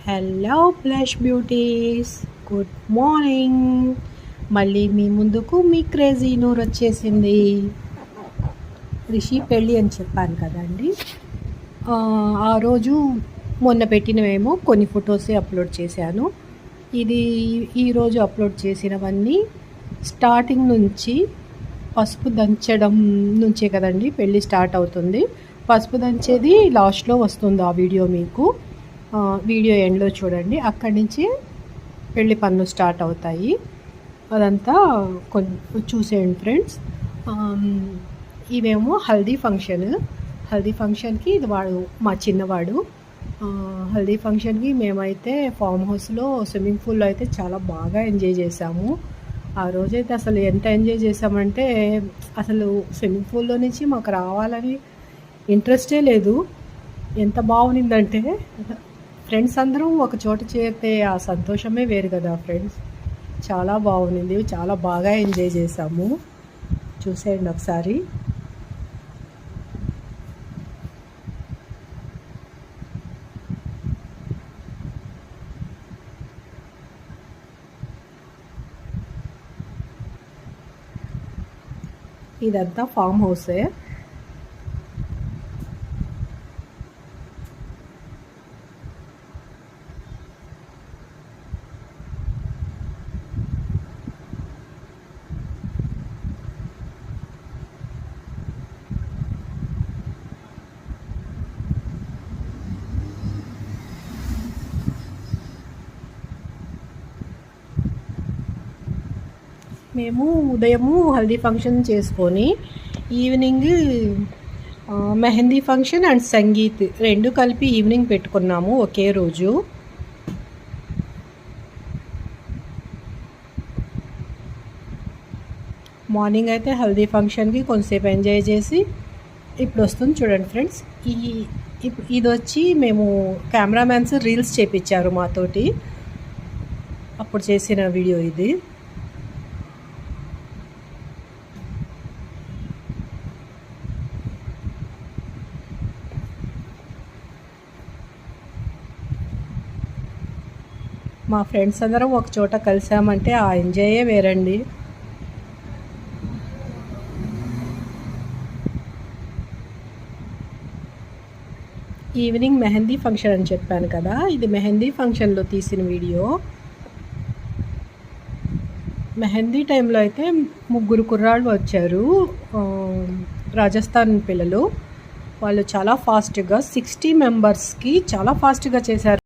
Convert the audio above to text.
Hello blush beauties, good morning. మళ్ళీ మీ ముందుకు మీ crazy Noor వచ్చేసింది. రిషి పెళ్ళి అని చెప్పాను కదండి. ఆ రోజు మొన్న పెట్టినవేమో కొన్ని ఫొటోసే అప్లోడ్ చేశాను. ఇది ఈరోజు అప్లోడ్ చేసినవన్నీ స్టార్టింగ్ నుంచి పసుపు దంచడం నుంచే కదండి పెళ్ళి స్టార్ట్ అవుతుంది. పసుపు దంచేది లాస్ట్లో వస్తుంది ఆ వీడియో మీకు. వీడియో ఎండ్లో చూడండి, అక్కడి నుంచి పెళ్ళి పనులు స్టార్ట్ అవుతాయి. అదంతా చూసేయండి ఫ్రెండ్స్. ఇవేమో హల్దీ ఫంక్షన్కి ఇది వాడు మా చిన్నవాడు. హల్దీ ఫంక్షన్కి మేమైతే ఫామ్ హౌస్లో స్విమ్మింగ్ పూల్లో అయితే చాలా బాగా ఎంజాయ్ చేసాము. ఆ రోజైతే అసలు ఎంత ఎంజాయ్ చేసామంటే అసలు స్విమ్మింగ్ పూల్లో నుంచి మాకు రావాలని ఇంట్రెస్టే లేదు. ఎంత బాగుండిందంటే ఫ్రెండ్స్ అందరం ఒక చోట చేరితే ఆ సంతోషమే వేరు కదా ఫ్రెండ్స్. చాలా బాగుంది, చాలా బాగా ఎంజాయ్ చేసాము. చూసేయండి ఒకసారి. ఇదంతా ఫామ్ హౌసే. మేము ఉదయము హల్దీ ఫంక్షన్ చేసుకొని evening mehndi function and sangeet రెండు కలిపి ఈవినింగ్ పెట్టుకున్నాము ఒకే రోజు. మార్నింగ్ అయితే హల్దీ ఫంక్షన్కి కొంతసేపు ఎంజాయ్ చేసి ఇప్పుడు వస్తుంది చూడండి ఫ్రెండ్స్. ఇది వచ్చి మేము కెమెరామ్యాన్స్ రీల్స్ చేపించారు మాతోటి, అప్పుడు చేసిన వీడియో ఇది. మా ఫ్రెండ్స్ అందరం ఒక చోట కలిసామంటే ఆ ఎంజాయే వేరండి. ఈవినింగ్ మెహందీ ఫంక్షన్ అని చెప్పాను కదా, ఇది మెహందీ ఫంక్షన్లో తీసిన వీడియో. మెహందీ టైంలో అయితే 3 కుర్రాళ్ళు వచ్చారు, రాజస్థాన్ పిల్లలు. వాళ్ళు చాలా ఫాస్ట్గా 60 మెంబర్స్కి చాలా ఫాస్ట్గా చేశారు.